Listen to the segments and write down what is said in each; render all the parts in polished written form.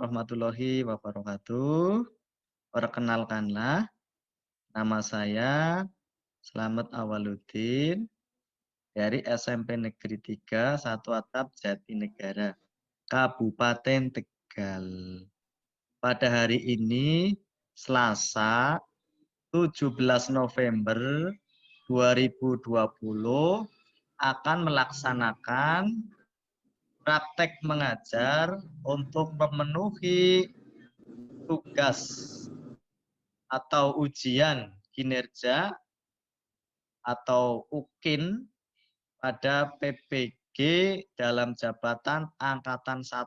warahmatullahi wabarakatuh. Perkenalkanlah, nama saya Slamet Awaludin dari SMP Negeri 3 1 Atap Jatinegara, Kabupaten Tegal. Pada hari ini, Selasa 17 November 2020, akan melaksanakan praktek mengajar untuk memenuhi tugas atau ujian kinerja atau UKIN pada PPG dalam jabatan Angkatan 1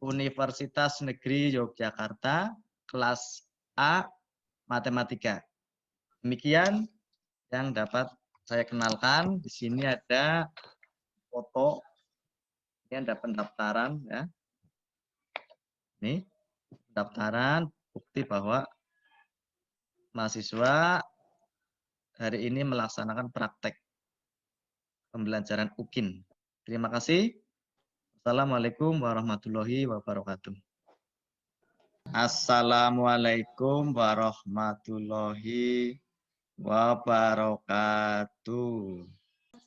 Universitas Negeri Yogyakarta kelas A Matematika. Demikian yang dapat saya kenalkan. Di sini ada foto, ini ada pendaftaran ya. Ini pendaftaran bukti bahwa mahasiswa hari ini melaksanakan praktek pembelajaran UKIN. Terima kasih. Assalamualaikum warahmatullahi wabarakatuh. Assalamualaikum warahmatullahi wabarakatuh.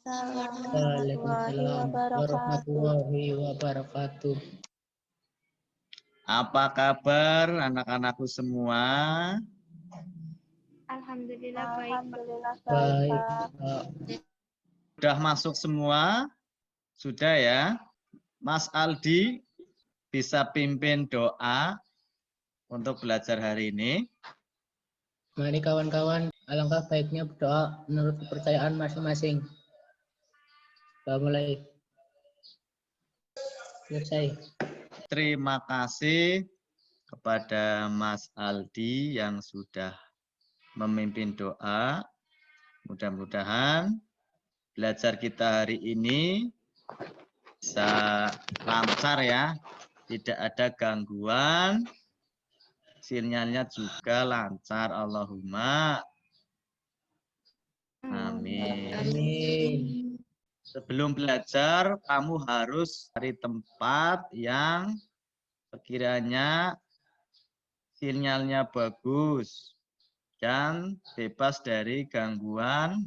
Waalaikumsalam warahmatullahi wabarakatuh. Apa kabar anak-anakku semua? Alhamdulillah baik. Baik, Pak. Sudah masuk semua? Sudah ya? Mas Aldi bisa pimpin doa untuk belajar hari ini. Mari kawan-kawan, alangkah baiknya berdoa menurut kepercayaan masing-masing. Kita mulai. Selesai. Terima kasih kepada Mas Aldi yang sudah memimpin doa. Mudah-mudahan belajar kita hari ini bisa lancar ya. Tidak ada gangguan. Sinyalnya juga lancar. Allahumma amin. Amin. Sebelum belajar, kamu harus cari tempat yang sekiranya sinyalnya bagus dan bebas dari gangguan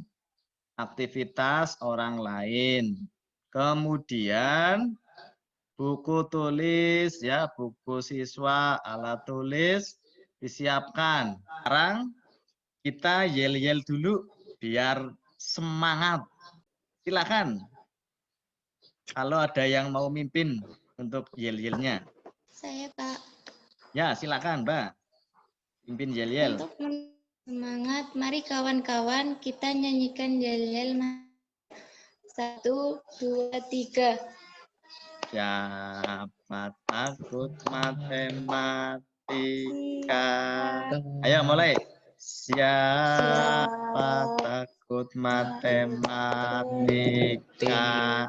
aktivitas orang lain. Kemudian buku tulis ya, buku siswa, alat tulis disiapkan. Sekarang kita yel-yel dulu biar semangat. Silakan. Kalau ada yang mau mimpin untuk yel-yelnya. Saya Pak. Ya, silakan, Mbak. Pimpin yel-yel. Untuk semangat, mari kawan-kawan kita nyanyikan yel-yel. 1, 2, 3. Siapa takut matematika? Ayo mulai. Siapa takut matematika?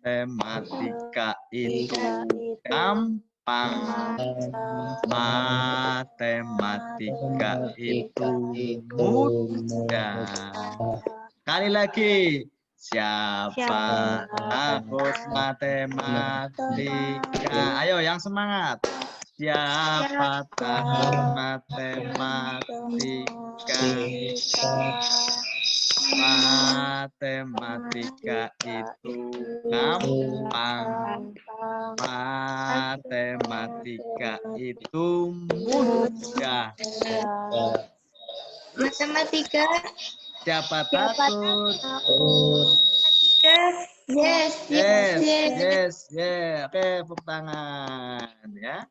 Matematika itu gampang. Matematika itu mudah. Sekali lagi. Siapa takut matematika? Ayo yang semangat. Siapa takut matematika? Matematika itu gampang. Matematika itu mudah. Matematika. Siapa takut? Yes. Oke, tepuk tangan ya.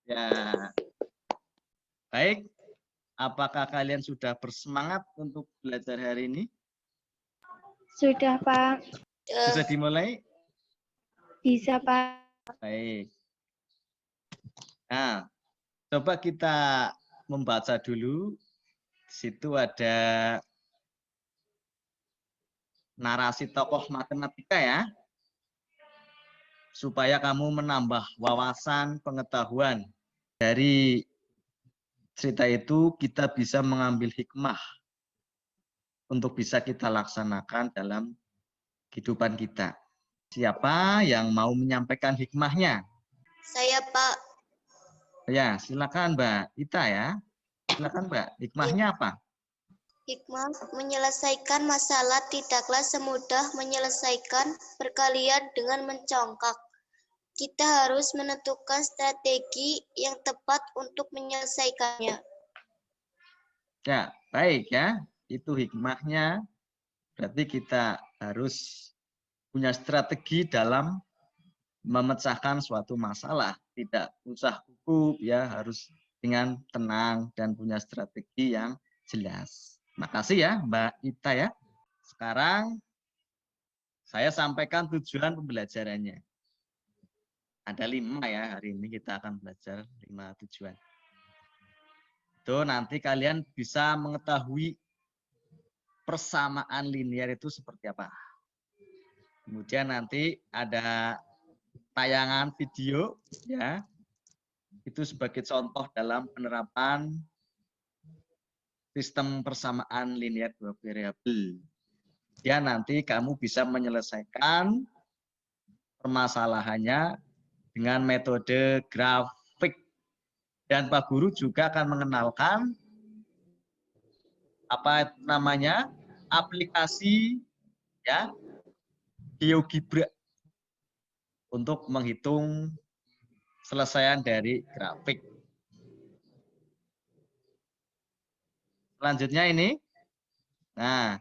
Ya. Baik. Apakah kalian sudah bersemangat untuk belajar hari ini? Sudah, Pak. Bisa dimulai? Bisa, Pak. Baik. Nah, coba kita membaca dulu. Di situ ada narasi tokoh matematika ya. Supaya kamu menambah wawasan pengetahuan. Dari cerita itu kita bisa mengambil hikmah untuk bisa kita laksanakan dalam kehidupan kita. Siapa yang mau menyampaikan hikmahnya? Saya, Pak. Ya, silakan Mbak Ita ya. Silakan Mbak, hikmahnya apa? Hikmah menyelesaikan masalah tidaklah semudah menyelesaikan perkalian dengan mencongkak. Kita harus menentukan strategi yang tepat untuk menyelesaikannya. Ya, baik ya. Itu hikmahnya. Berarti kita harus punya strategi dalam memecahkan suatu masalah. Tidak usah gugup ya, harus dengan tenang dan punya strategi yang jelas. Makasih ya Mbak Ita ya. Sekarang saya sampaikan tujuan pembelajarannya. Ada 5 ya, hari ini kita akan belajar 5 tujuan. Itu nanti kalian bisa mengetahui persamaan linear itu seperti apa. Kemudian nanti ada tayangan video ya. Itu sebagai contoh dalam penerapan sistem persamaan linear 2 variabel. Ya, nanti kamu bisa menyelesaikan permasalahannya dengan metode grafik. Dan Pak Guru juga akan mengenalkan apa namanya? Aplikasi ya GeoGebra untuk menghitung selesaian dari grafik. Selanjutnya ini. Nah,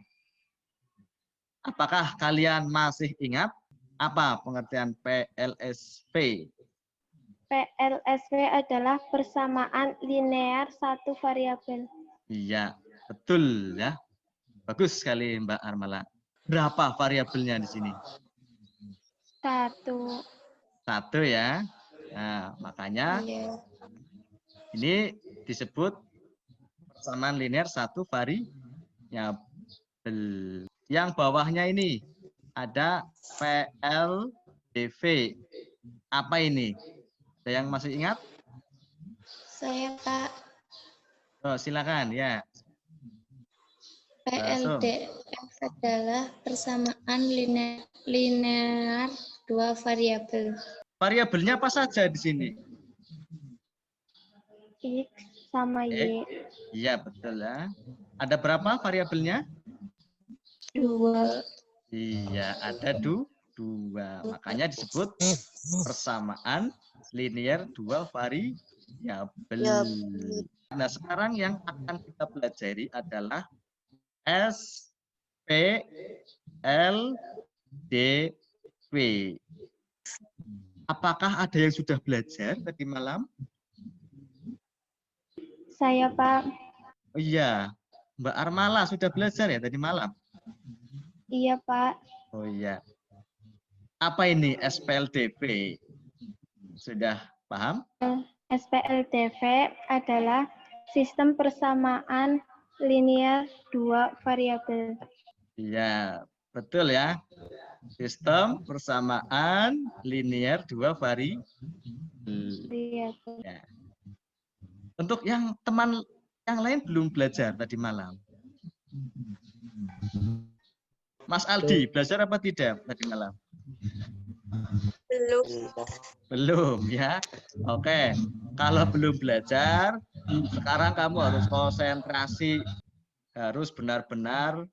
apakah kalian masih ingat apa pengertian PLSV? PLSV adalah persamaan linear satu variabel. Iya, betul ya. Bagus sekali Mbak Armala. Berapa variabelnya di sini? 1. 1 ya. Nah, makanya Iya. ini disebut persamaan linear satu variabel. Yang bawahnya ini ada PLDV. Apa ini? Ada yang masih ingat? Saya, Pak. Oh, silakan ya. PLDF adalah persamaan linear 2 variabel. Variabelnya apa saja di sini? X sama Y. Iya, betul ya. Ada berapa variabelnya? 2. Iya, ada 2. Makanya disebut persamaan linear 2 variabel. Nah, sekarang yang akan kita pelajari adalah SPLDV. Apakah ada yang sudah belajar tadi malam? Saya, Pak. Oh iya, Mbak Armala sudah belajar ya tadi malam? Iya, Pak. Oh iya. Apa ini SPLDV? Sudah paham? SPLDV adalah sistem persamaan linear 2 variabel. Iya, betul ya. Sistem persamaan linear 2 variabel. Ya. Untuk yang teman yang lain belum belajar tadi malam. Mas Aldi, belajar apa tidak tadi malam? Belum. Belum ya. Oke. Kalau belum belajar, sekarang kamu harus konsentrasi, harus benar-benar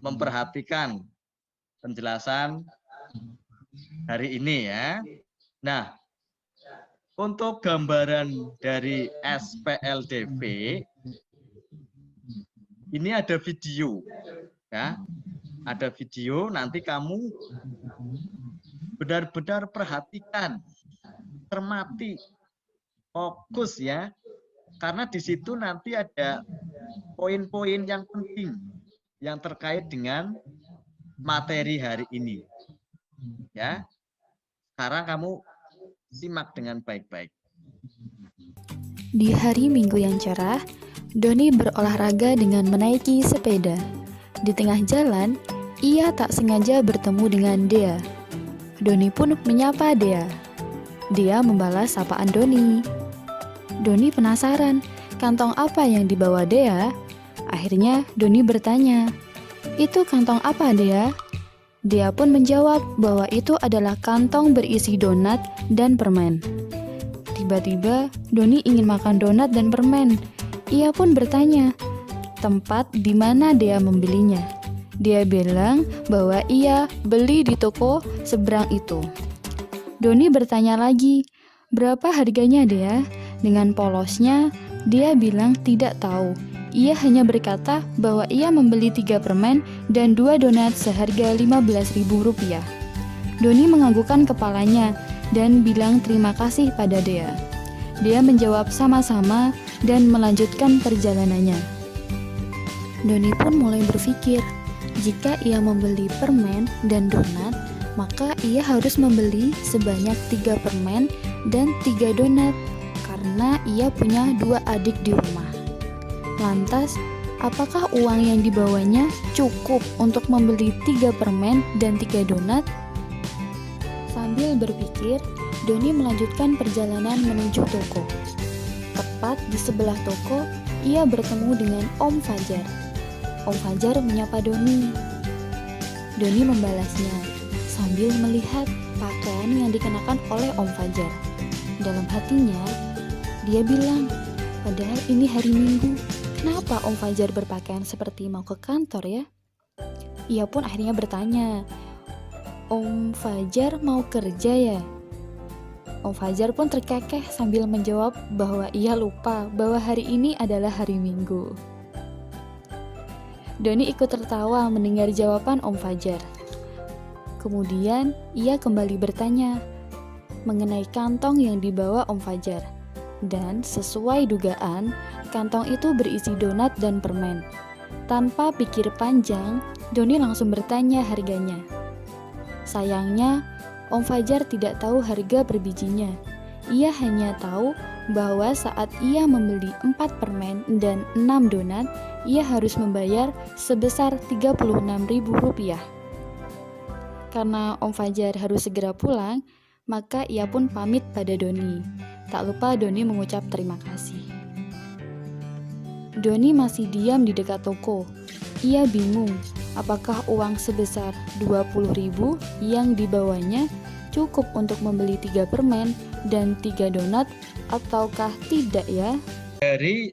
memperhatikan penjelasan hari ini ya. Nah, untuk gambaran dari SPLDV ini ada video ya. Ada video, nanti kamu benar-benar perhatikan, cermati, fokus ya. Karena di situ nanti ada poin-poin yang penting yang terkait dengan materi hari ini. Ya. Sekarang kamu simak dengan baik-baik. Di hari Minggu yang cerah, Doni berolahraga dengan menaiki sepeda. Di tengah jalan, ia tak sengaja bertemu dengan Dea. Doni pun menyapa Dea. Dea membalas sapaan Doni. Doni penasaran, kantong apa yang dibawa Dea? Akhirnya Doni bertanya, "Itu kantong apa, Dea?" Dia pun menjawab bahwa itu adalah kantong berisi donat dan permen. Tiba-tiba, Doni ingin makan donat dan permen. Ia pun bertanya, tempat di mana dia membelinya. Dia bilang bahwa ia beli di toko seberang itu. Doni bertanya lagi, berapa harganya dia? Dengan polosnya, dia bilang tidak tahu. Ia hanya berkata bahwa ia membeli 3 permen dan 2 donat seharga Rp15.000. Doni menganggukkan kepalanya dan bilang terima kasih pada Dea. Dia menjawab sama-sama dan melanjutkan perjalanannya. Doni pun mulai berpikir, jika ia membeli permen dan donat, maka ia harus membeli sebanyak 3 permen dan 3 donat karena ia punya 2 adik di rumah. Lantas, apakah uang yang dibawanya cukup untuk membeli 3 permen dan 3 donat? Sambil berpikir, Doni melanjutkan perjalanan menuju toko. Tepat di sebelah toko, ia bertemu dengan Om Fajar. Om Fajar menyapa Doni. Doni membalasnya sambil melihat pakaian yang dikenakan oleh Om Fajar. Dalam hatinya, dia bilang, padahal ini hari Minggu. Kenapa Om Fajar berpakaian seperti mau ke kantor ya? Ia pun akhirnya bertanya, Om Fajar mau kerja ya? Om Fajar pun terkekeh sambil menjawab bahwa ia lupa bahwa hari ini adalah hari Minggu. Doni ikut tertawa mendengar jawaban Om Fajar. Kemudian ia kembali bertanya mengenai kantong yang dibawa Om Fajar. Dan sesuai dugaan, kantong itu berisi donat dan permen. Tanpa pikir panjang, Doni langsung bertanya harganya. Sayangnya, Om Fajar tidak tahu harga per bijinya. Ia hanya tahu bahwa saat ia membeli 4 permen dan 6 donat, ia harus membayar sebesar Rp36.000. Karena Om Fajar harus segera pulang, maka ia pun pamit pada Doni. Tak lupa Doni mengucap terima kasih. Doni masih diam di dekat toko. Ia bingung, apakah uang sebesar 20.000 yang dibawanya cukup untuk membeli 3 permen dan 3 donat ataukah tidak ya? Dari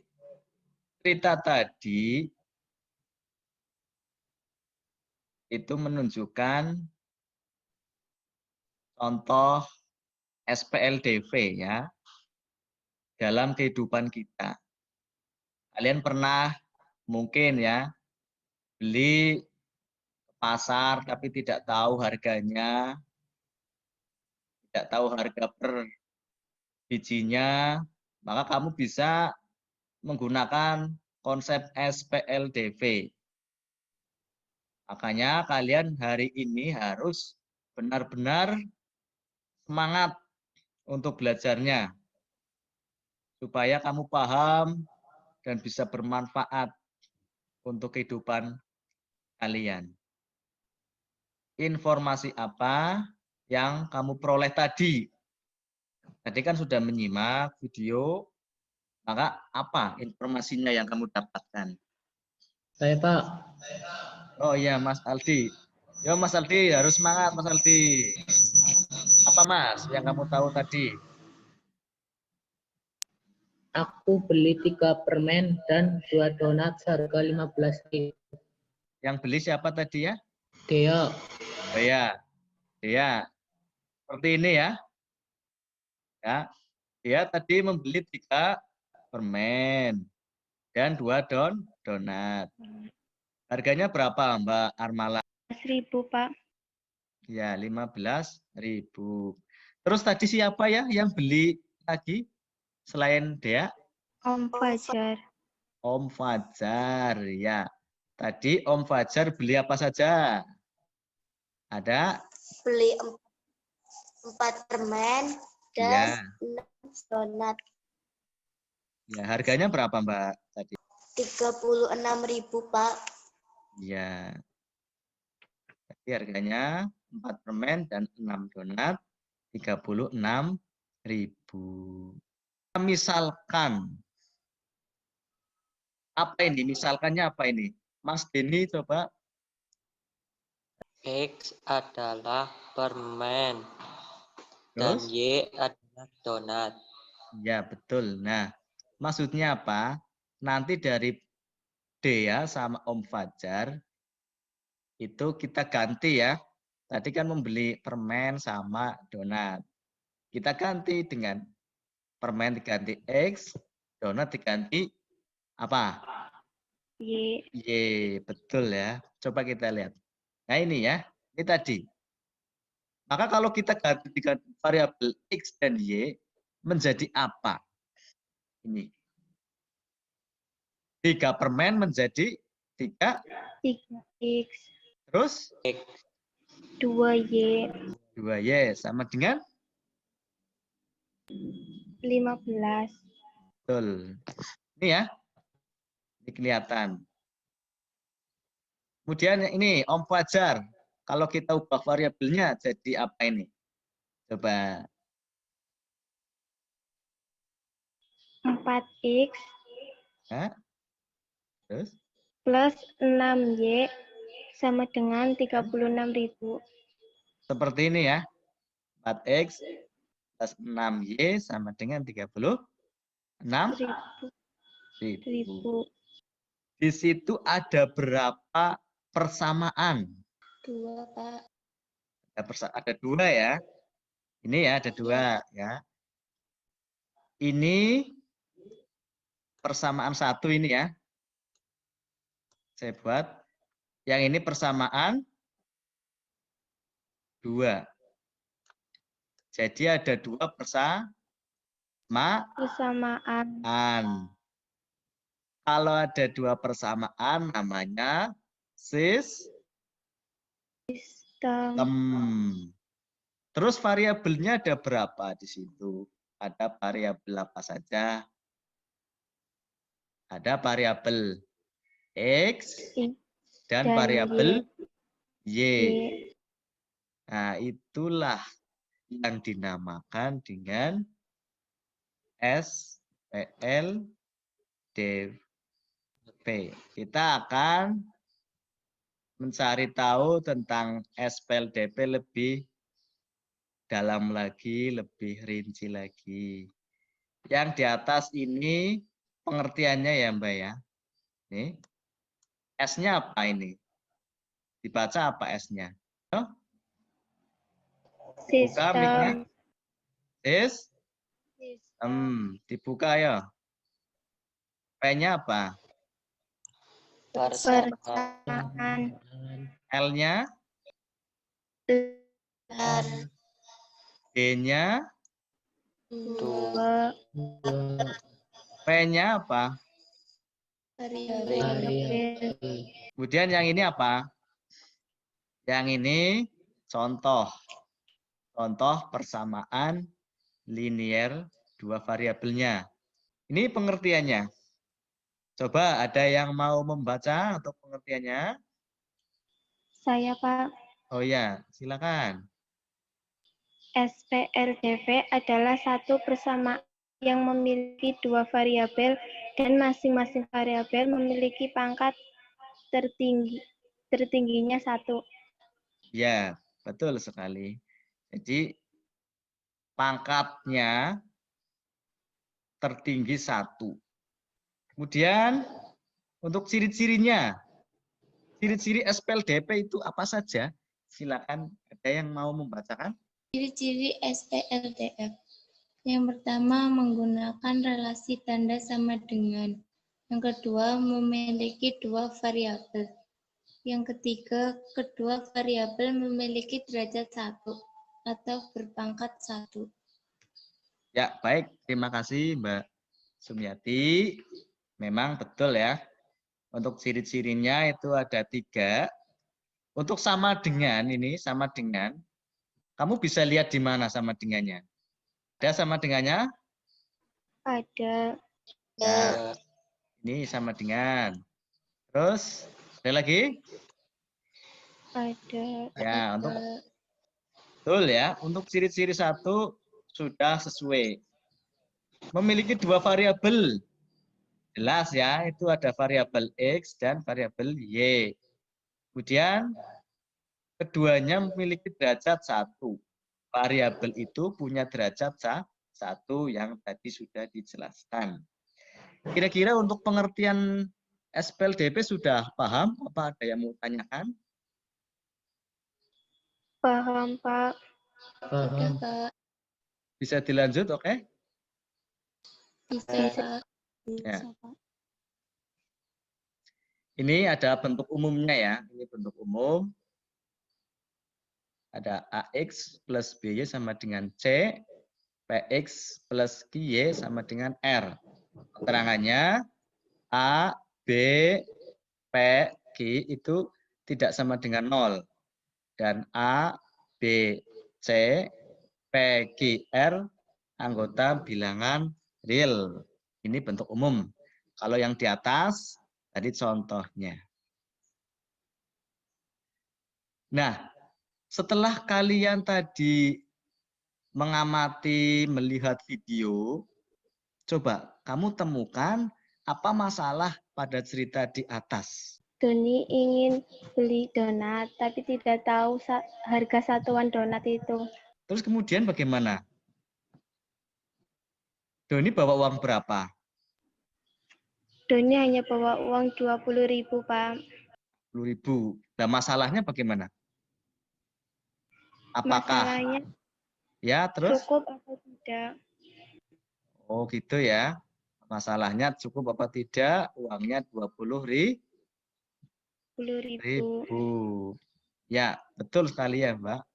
cerita tadi itu menunjukkan contoh SPLDV ya dalam kehidupan kita. Kalian pernah mungkin ya beli ke pasar tapi tidak tahu harganya, tidak tahu harga per bijinya, maka kamu bisa menggunakan konsep SPLDV. Makanya kalian hari ini harus benar-benar semangat untuk belajarnya, supaya kamu paham dan bisa bermanfaat untuk kehidupan kalian. Informasi apa yang kamu peroleh tadi? Tadi kan sudah menyimak video, maka apa informasinya yang kamu dapatkan? Saya Pak, Oh iya Mas Aldi. Yo Mas Aldi, harus semangat Mas Aldi. Apa Mas yang kamu tahu tadi? aku beli 3 permen dan 2 donat seharga 15.000. Yang beli siapa tadi ya? Dea, Oh ya, dia seperti ini ya. Ya, dia tadi membeli 3 permen dan 2 donat. Harganya berapa Mbak Armala? 1.000, Pak. Ya, 15.000. Terus tadi siapa ya yang beli lagi selain Dea? Om Fajar. Om Fajar, ya. Tadi Om Fajar beli apa saja? Ada? Beli 4 permen Ya. dan 6 donat. Ya, harganya berapa Mbak tadi? 36.000, Pak. Ya. Jadi harganya 4 permen dan 6 donat 36.000. Misalkan apa ini? Misalkannya apa ini? Mas Denny coba. X adalah permen dan Terus? Y adalah donat. Ya, betul. Nah, maksudnya apa? Nanti dari Dea sama Om Fajar itu kita ganti ya. Tadi kan membeli permen sama donat. Kita ganti dengan permen diganti X, donat diganti apa? Y. Y, betul ya. Coba kita lihat. Nah ini ya, ini tadi. Maka kalau kita ganti dengan variabel X dan Y, menjadi apa? Ini. 3 permen menjadi 3, 3X. terus 2Y. 2Y sama dengan 15. betul. Ini ya, ini kelihatan. Kemudian ini Om Fajar, kalau kita ubah variabelnya jadi apa ini? Coba. 4X Ya. Terus? plus 6Y sama dengan 36.000. Seperti ini ya. 4X plus 6Y sama dengan 36.000. 1.000. Di situ ada berapa persamaan? 2, Pak. Ada 2 ya. Ini ya ada 2 ya. Ini persamaan 1 ini ya. Saya buat. Yang ini persamaan 2. Jadi ada 2 persamaan. Kalau ada 2 persamaan namanya sistem. Terus variabelnya ada berapa di situ? Ada variabel apa saja? Ada variabel X dan variabel Y. Nah, itulah yang dinamakan dengan SPLDP. Kita akan mencari tahu tentang SPLDP lebih dalam lagi, lebih rinci lagi. Yang di atas ini pengertiannya ya Mbak ya. Nih. S-nya apa ini? Dibaca apa S-nya? Buka mic-nya. Dibuka ya. P-nya apa? Persamaan. L-nya? D-nya? 2. P-nya apa? Variabel. Kemudian yang ini apa? Yang ini contoh. Contoh persamaan linier 2 variabelnya. Ini pengertiannya. Coba ada yang mau membaca untuk pengertiannya? Saya, Pak. Oh ya, silakan. SPLDV adalah satu persamaan yang memiliki 2 variabel dan masing-masing variabel memiliki pangkat tertingginya 1. Ya, betul sekali. Jadi pangkatnya tertinggi 1. Kemudian untuk ciri-cirinya, ciri-ciri SPLDP itu apa saja? Silakan, ada yang mau membacakan? Ciri-ciri SPLDF. Yang pertama, menggunakan relasi tanda sama dengan. Yang kedua, memiliki 2 variabel. Yang ketiga, kedua variabel memiliki derajat 1 atau berpangkat 1. Ya, baik. Terima kasih Mbak Sumiati. Memang betul ya. Untuk ciri-cirinya itu ada 3. Untuk sama dengan ini, sama dengan. Kamu bisa lihat di mana sama dengannya? Ada sama dengannya? Ada. Ya, ini sama dengan. Terus, ada lagi? Ada. Ya, untuk betul ya. Untuk ciri-ciri 1 sudah sesuai. Memiliki 2 variabel. Jelas ya, itu ada variabel X dan variabel Y. Kemudian keduanya memiliki derajat 1. Variabel itu punya derajat 1 yang tadi sudah dijelaskan. Kira-kira untuk pengertian SPLDP sudah paham? Apa ada yang mau tanyakan? Paham, Pak. Udah, Paham. Pak. Bisa dilanjut, oke? Bisa, Pak. Ya. Ini ada bentuk umumnya ya. Ini bentuk umum. Ada AX plus BY sama dengan C. PX plus QY sama dengan R. Keterangannya A, B, P, Q itu tidak sama dengan 0. Dan A, B, C, P, Q, R anggota bilangan real. Ini bentuk umum. Kalau yang di atas, tadi contohnya. Nah, setelah kalian tadi mengamati, melihat video, coba kamu temukan apa masalah pada cerita di atas. Doni ingin beli donat, tapi tidak tahu harga satuan donat itu. Terus kemudian bagaimana? Doni bawa uang berapa? Doni hanya bawa uang 20.000, Pak. 10.000. Nah, masalahnya bagaimana? Apakah Masalahnya ya terus? cukup atau tidak? Oh gitu ya. Masalahnya cukup apa tidak? Uangnya 20.000. Ya, betul sekali ya, Mbak.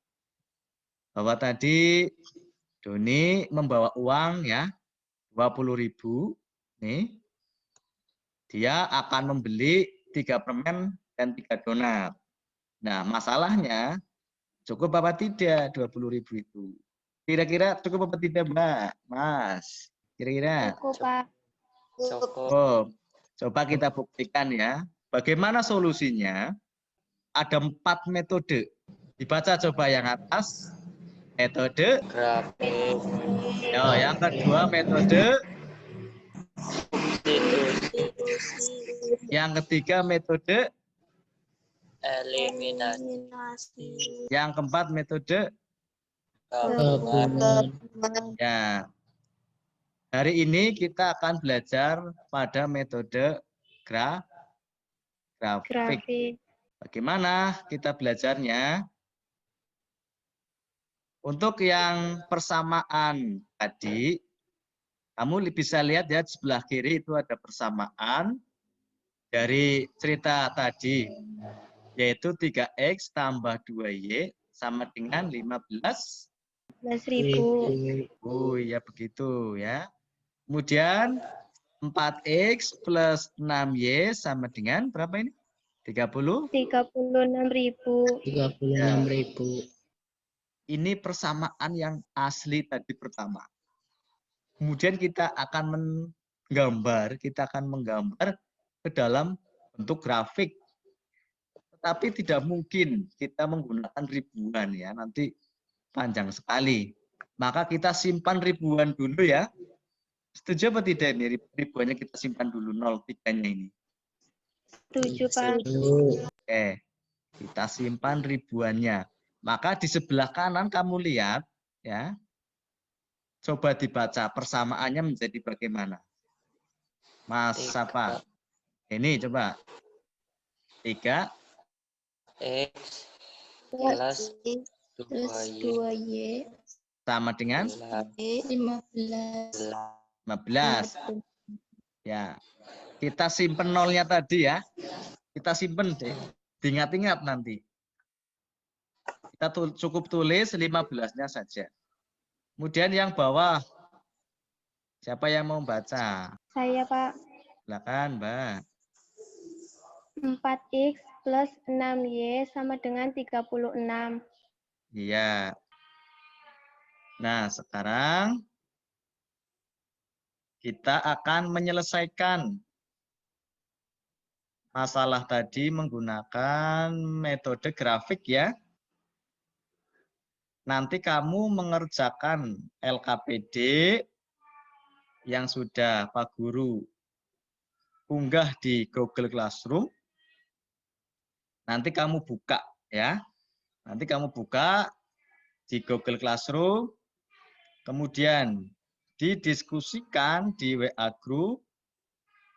Bahwa tadi Doni membawa uang ya 20.000. Nih. Dia akan membeli 3 permen dan 3 donat. Nah, masalahnya cukup apa tidak 20.000 itu? Kira-kira cukup apa tidak, Mbak? Mas, kira-kira? Cukup, Pak. Cukup. Oh, coba kita buktikan ya. Bagaimana solusinya? Ada 4 metode. Dibaca coba yang atas. Metode. Grafik. Oh, yang kedua metode. Yang ketiga metode. Eliminasi. Yang keempat metode. Gabungan. Ya. Hari ini kita akan belajar pada metode grafik. Bagaimana kita belajarnya? Untuk yang persamaan tadi, kamu bisa lihat ya di sebelah kiri itu ada persamaan dari cerita tadi, yaitu 3X tambah 2Y sama dengan 15.000. Oh iya begitu ya. Kemudian 4X plus 6Y sama dengan berapa ini? 30? 36.000. 36.000. Ini persamaan yang asli tadi pertama. Kemudian kita akan menggambar ke dalam bentuk grafik. Tetapi tidak mungkin kita menggunakan ribuan ya, nanti panjang sekali. Maka kita simpan ribuan dulu ya. Setuju apa tidak ini? Ribuannya kita simpan dulu 03-nya ini. Setuju, Pak. Oke, kita simpan ribuannya. Maka di sebelah kanan kamu lihat ya. Coba dibaca persamaannya menjadi bagaimana? Mas siapa? Ini coba. 3 X plus 2Y sama dengan 15. 15. Ya. Kita simpen nolnya tadi ya. Kita simpen deh. Diingat-ingat nanti. Kita cukup tulis 15-nya saja. Kemudian yang bawah. Siapa yang mau baca? Saya, Pak. Silakan, Mbak. 4X plus 6Y sama dengan 36. Iya. Nah, sekarang kita akan menyelesaikan masalah tadi menggunakan metode grafik ya. Nanti kamu mengerjakan LKPD yang sudah Pak Guru unggah di Google Classroom. Nanti kamu buka ya. Nanti kamu buka di Google Classroom, kemudian didiskusikan di WA Group,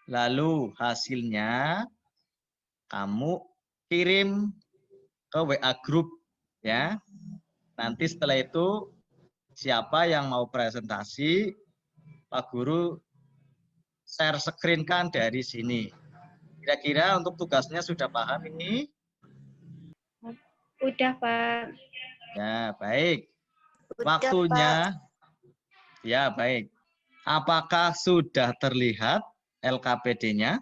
lalu hasilnya kamu kirim ke WA Group ya. Nanti setelah itu siapa yang mau presentasi, Pak Guru share screen-kan dari sini. Kira-kira untuk tugasnya sudah paham ini? Udah, Pak. Ya, baik. Udah, Waktunya, ya baik. Apakah sudah terlihat LKPD-nya?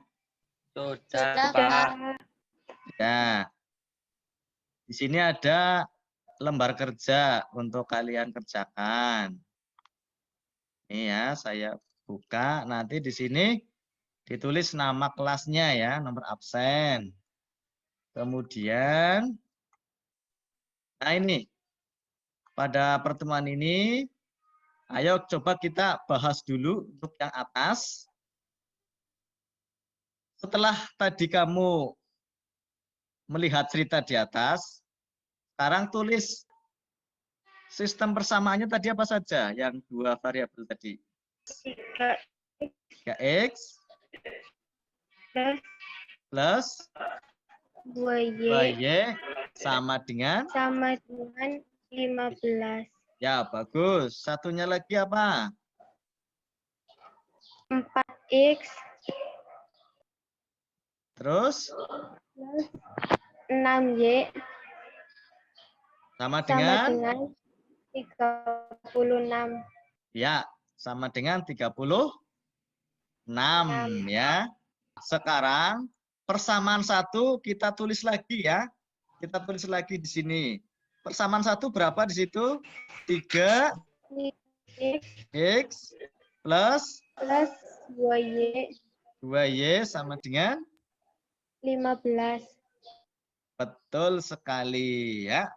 Sudah, Sudah, Pak. Pak. Ya. Di sini ada lembar kerja untuk kalian kerjakan. Ini ya, saya buka. Nanti di sini ditulis nama kelasnya ya, nomor absen. Kemudian, nah ini, pada pertemuan ini, ayo coba kita bahas dulu untuk yang atas. Setelah tadi kamu melihat cerita di atas, sekarang tulis sistem persamaannya tadi apa saja? Yang dua variabel tadi. 3x plus plus 2Y 2y sama dengan? sama dengan 15. Ya, bagus. Satunya lagi apa? 4X Terus plus 6Y sama sama dengan? dengan 36. Ya, sama dengan 36 ya. Sekarang persamaan satu kita tulis lagi ya. Kita tulis lagi di sini. Persamaan satu berapa di situ? 3x X plus plus 2Y 2y sama dengan? 15. Betul sekali ya.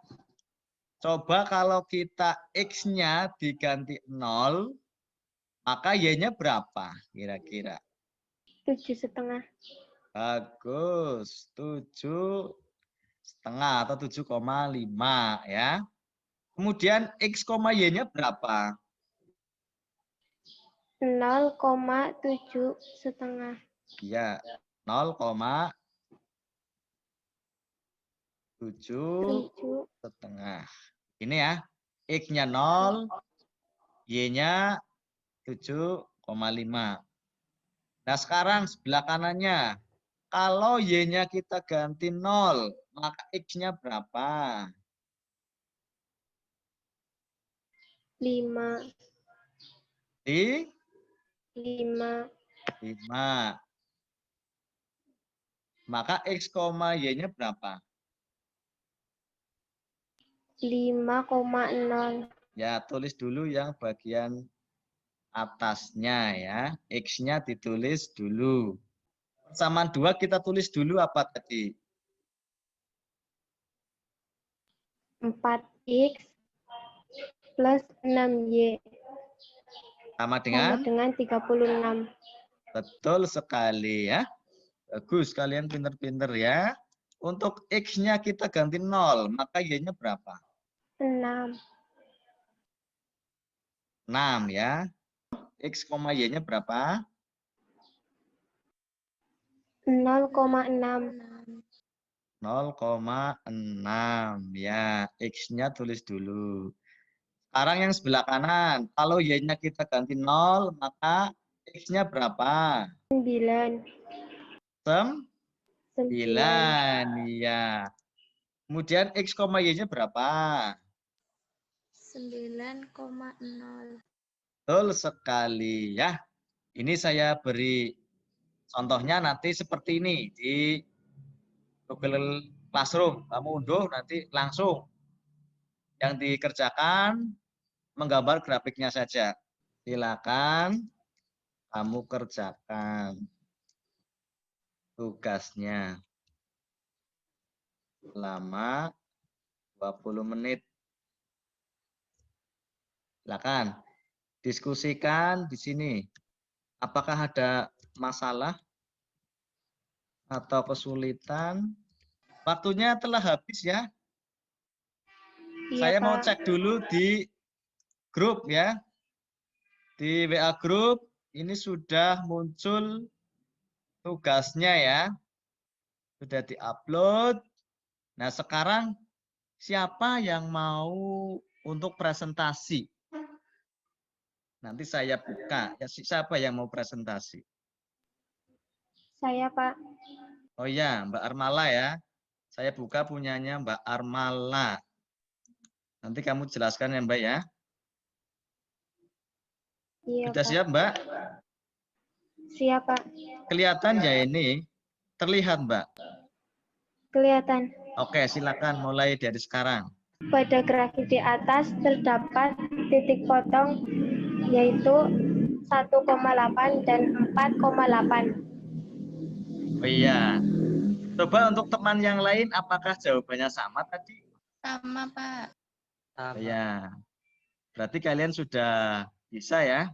Coba kalau kita x-nya diganti 0, maka y-nya berapa kira-kira? 7,5. Bagus, 7,5 atau 7,5 ya. Kemudian x, y-nya berapa? 0,7,5. Ya, 0,7,5. Ini ya, x-nya 0, y-nya 7,5. Nah sekarang sebelah kanannya, kalau y-nya kita ganti 0, maka x-nya berapa? 5. Di 5. 5. Maka x, y-nya berapa? 5,0. Ya, tulis dulu yang bagian atasnya ya. X-nya ditulis dulu. Persamaan 2 kita tulis dulu apa tadi? 4X plus 6Y Sama sama dengan? dengan 36. Betul sekali ya. Bagus, kalian pinter-pinter ya. Untuk X-nya kita ganti 0, maka Y-nya berapa? 6. 6 ya. X, Y-nya berapa? 0,6. 0,6 ya. X-nya tulis dulu. Sekarang yang sebelah kanan. Kalau Y-nya kita ganti 0, maka X-nya berapa? 9. 9. Iya. Kemudian X, Y-nya berapa? 9,0. Betul sekali ya. Ini saya beri contohnya nanti seperti ini di Google Classroom. Kamu unduh nanti langsung. Yang dikerjakan menggambar grafiknya saja. Silakan kamu kerjakan tugasnya selama 20 menit. Silakan diskusikan di sini. Apakah ada masalah atau kesulitan? Waktunya telah habis ya. Iya, Saya mau Pak. cek dulu di grup ya. Di WA grup ini sudah muncul tugasnya ya. Sudah diupload. Nah, sekarang siapa yang mau untuk presentasi? Nanti saya buka. Ya, siapa yang mau presentasi? Saya, Pak. Oh iya, Mbak Armala ya. Saya buka punyanya Mbak Armala. Nanti kamu jelaskan ya Mbak ya. Iya, Sudah Pak. siap Mbak? Siap, Pak. Kelihatan ya ini? Terlihat Mbak? Kelihatan. Oke, silakan mulai dari sekarang. Pada grafik di atas terdapat titik potong yaitu 1,8 dan 4,8. Oh iya. Coba untuk teman yang lain, apakah jawabannya sama tadi? Sama, Pak. Oh Sama. iya. Berarti kalian sudah bisa ya?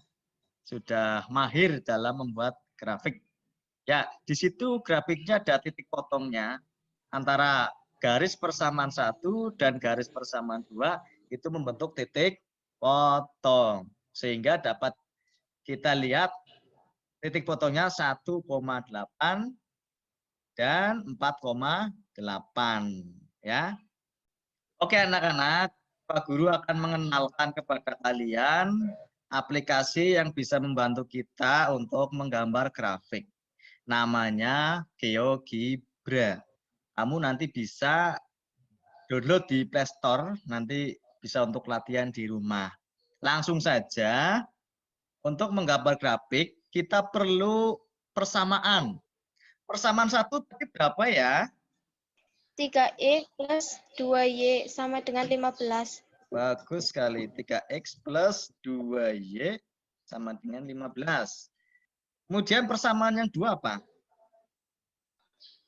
Sudah mahir dalam membuat grafik. Ya, di situ grafiknya ada titik potongnya antara garis persamaan 1 dan garis persamaan 2 itu membentuk titik potong. Sehingga dapat kita lihat titik potongnya 1,8 dan 4,8 ya. Oke anak-anak, Pak Guru akan mengenalkan kepada kalian aplikasi yang bisa membantu kita untuk menggambar grafik. Namanya GeoGebra. Kamu nanti bisa download di Play Store, nanti bisa untuk latihan di rumah. Langsung saja, untuk menggambar grafik, kita perlu persamaan. Persamaan 1 tadi berapa ya? 3X plus 2Y sama dengan 15. Bagus sekali. 3X plus 2Y sama dengan 15. Kemudian persamaan yang 2 apa?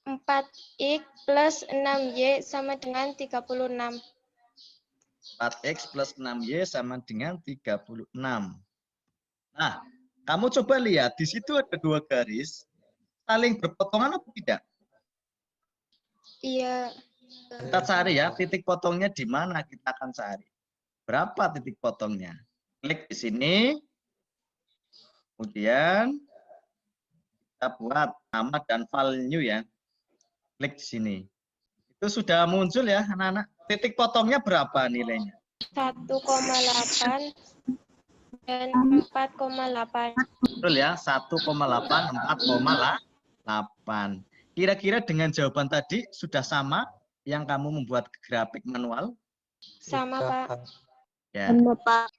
4X plus 6Y sama dengan 36. 4X plus 6Y sama dengan 36. Nah, kamu coba lihat, di situ ada 2 garis, saling berpotongan atau tidak? Iya. Kita cari ya, titik potongnya di mana kita akan cari. Berapa titik potongnya? Klik di sini, kemudian kita buat nama dan value ya. Klik di sini. Itu sudah muncul ya anak-anak. Titik potongnya berapa nilainya? 1,8 dan 4,8. Betul ya, 1,8, 4,8. Kira-kira dengan jawaban tadi sudah sama yang kamu membuat grafik manual? Sama, Sudah, Pak. Ya, Pak.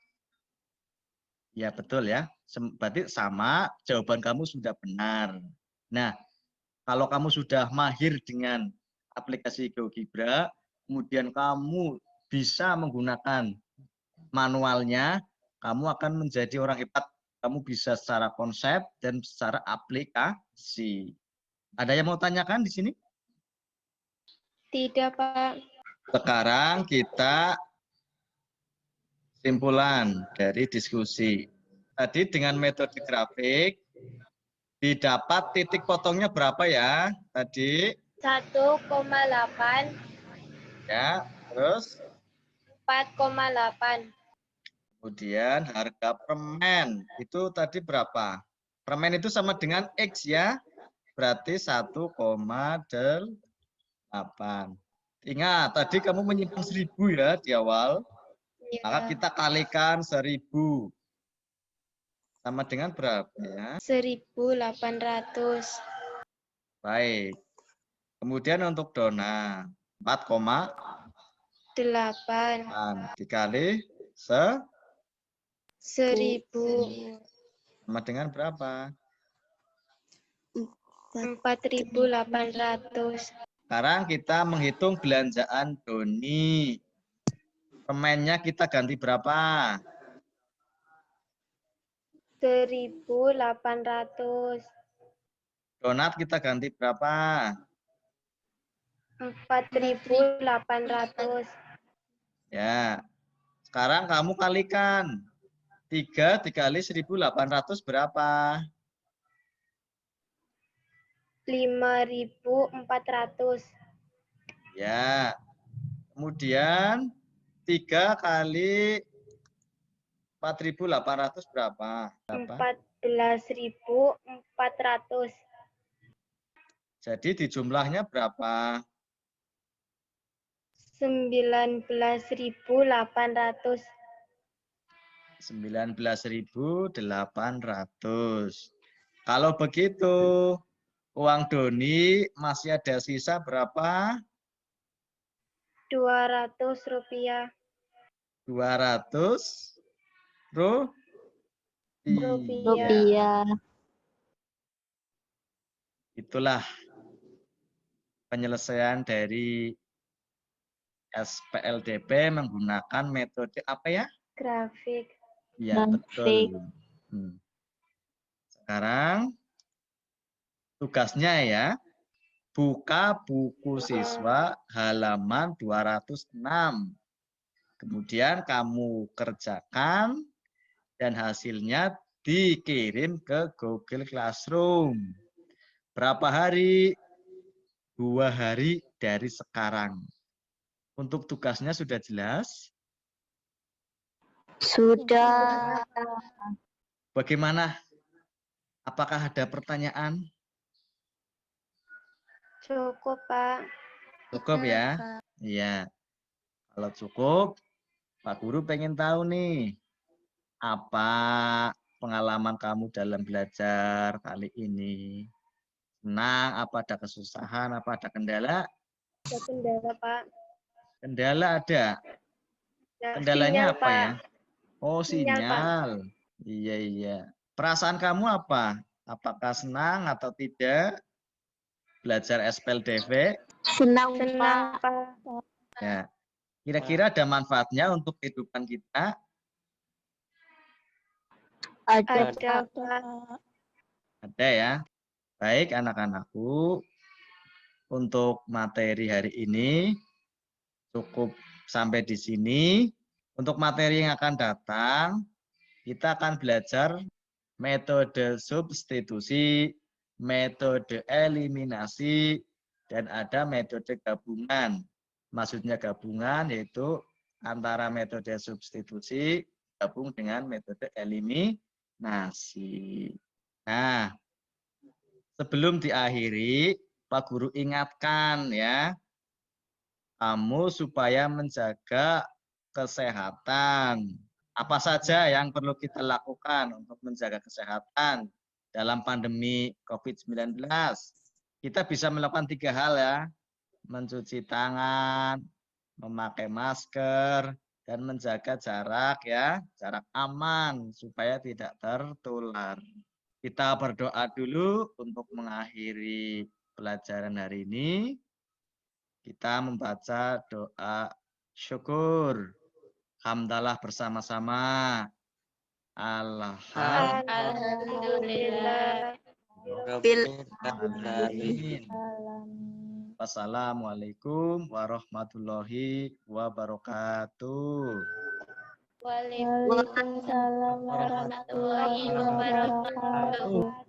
ya betul ya. Berarti sama, jawaban kamu sudah benar. Nah, kalau kamu sudah mahir dengan aplikasi GeoGebra, kemudian kamu bisa menggunakan manualnya, kamu akan menjadi orang hebat. Kamu bisa secara konsep dan secara aplikasi. Ada yang mau tanyakan di sini? Tidak, Pak. Sekarang kita simpulan dari diskusi. Tadi dengan metode grafik, didapat titik potongnya berapa ya? Tadi 1,8, ya, terus 4,8. kemudian harga permen itu tadi berapa? Permen itu sama dengan X ya, berarti 1,8. Ingat, tadi kamu menyimpan 1000 ya di awal, maka Iya. kita kalikan 1000. Sama dengan berapa ya? 1.800. Baik. Kemudian untuk dona 4,8 8. dikali 1.000. sama dengan berapa? 4.800. Sekarang kita menghitung belanjaan Doni. Permennya kita ganti berapa? 1.800. Donat kita ganti berapa? 4.800. Ya. Sekarang kamu kalikan. 3 dikali 1.800 berapa? 5.400. Ya. Kemudian 3 kali 4.800 berapa? 14.400. Jadi di jumlahnya berapa? 19.800. 19.800. Kalau begitu, uang Doni masih ada sisa berapa? 200 rupiah. 200 Rupiah. Itulah penyelesaian dari SPLDP menggunakan metode apa ya? Grafik. Ya, betul. Sekarang tugasnya ya, buka buku siswa halaman 206. Kemudian kamu kerjakan dan hasilnya dikirim ke Google Classroom. Berapa hari? 2 hari dari sekarang. Untuk tugasnya sudah jelas? Sudah. Bagaimana? Apakah ada pertanyaan? Cukup, Pak. Cukup ya? Iya. Kalau cukup, Pak Guru pengen tahu nih, apa pengalaman kamu dalam belajar kali ini? Senang, apa ada kesusahan, apa ada kendala? Ada kendala, Pak. Kendala ada. Ya, Kendalanya sinyal, apa Pak. ya? Oh, Sinyal, Pak. sinyal. Iya, iya. Perasaan kamu apa? Apakah senang atau tidak belajar SPLDV? Senang, Senang, Pak. Pak. Ya. Kira-kira ada manfaatnya untuk kehidupan kita? Ada. Ada, Pak. Ada ya. Baik anak-anakku, untuk materi hari ini cukup sampai di sini. Untuk materi yang akan datang, kita akan belajar metode substitusi, metode eliminasi, dan ada metode gabungan. Maksudnya gabungan yaitu antara metode substitusi gabung dengan metode eliminasi. Nah, sebelum diakhiri, Pak Guru ingatkan ya, kamu supaya menjaga kesehatan. Apa saja yang perlu kita lakukan untuk menjaga kesehatan dalam pandemi COVID-19? Kita bisa melakukan 3 hal ya, mencuci tangan, memakai masker, dan menjaga jarak ya, jarak aman supaya tidak tertular. Kita berdoa dulu untuk mengakhiri pelajaran hari ini. Kita membaca doa syukur. Hamdalah bersama-sama. Alhamdulillah. Amin. Wassalamualaikum warahmatullahi wabarakatuh. Waalaikumsalam warahmatullahi wabarakatuh.